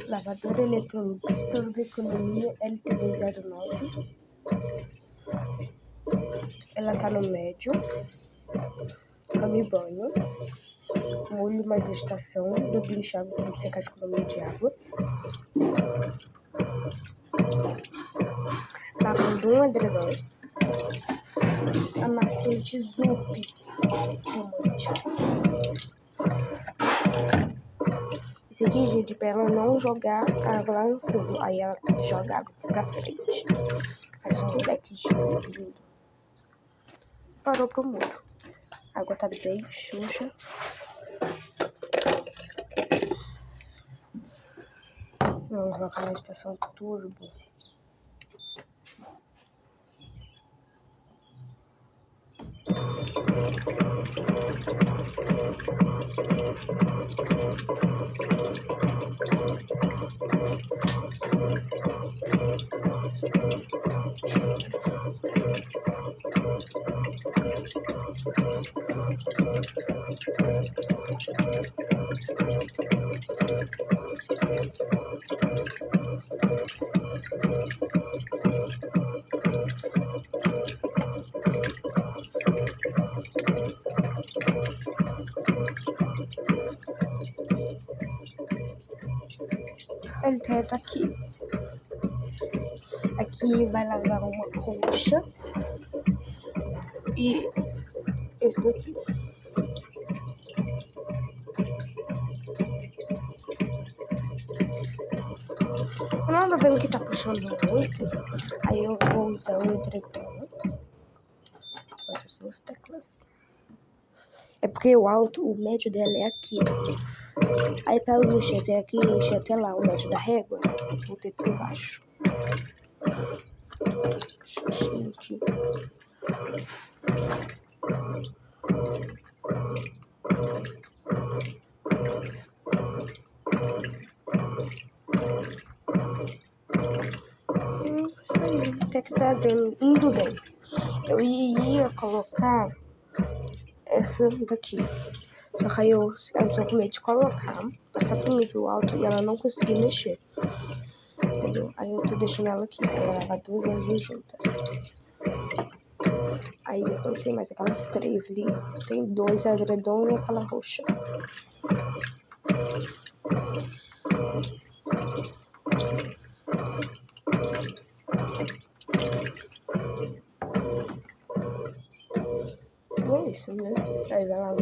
Lavadora Electrolux, turbo economia ltd09. Ela tá no médio. Cama e banho. Molho mais estação. Duplo enxágue para secar de economia de água. Lavando um edredom. A massinha de zup romântica. Esse aqui, gente, pra ela não jogar água lá no fundo. Aí ela joga água aqui pra frente. Faz um lequezinho lindo. Parou pro muro. A água tá bem suja. Vamos colocar na estação turbo. Ele tá aqui. Aqui vai lavar uma roxa. E esse daqui. Quando eu tô vendo que tá puxando muito, aí eu vou usar o edredom. Com essas duas teclas. É porque o médio dela é aqui. Aí pra eu encher até aqui, encher até lá o médio da régua, vou ter por baixo. Gente. Isso aí, até que tá indo bem. Eu ia colocar essa daqui. Só que aí eu tô com medo de colocar, passar pro nível alto e ela não conseguir mexer. Entendeu? Aí eu tô deixando ela aqui, pra ela lavar duas vezes juntas. Aí depois tem mais aquelas três ali. Tem dois edredom e aquela roxa. É isso, né? Aí vai lavar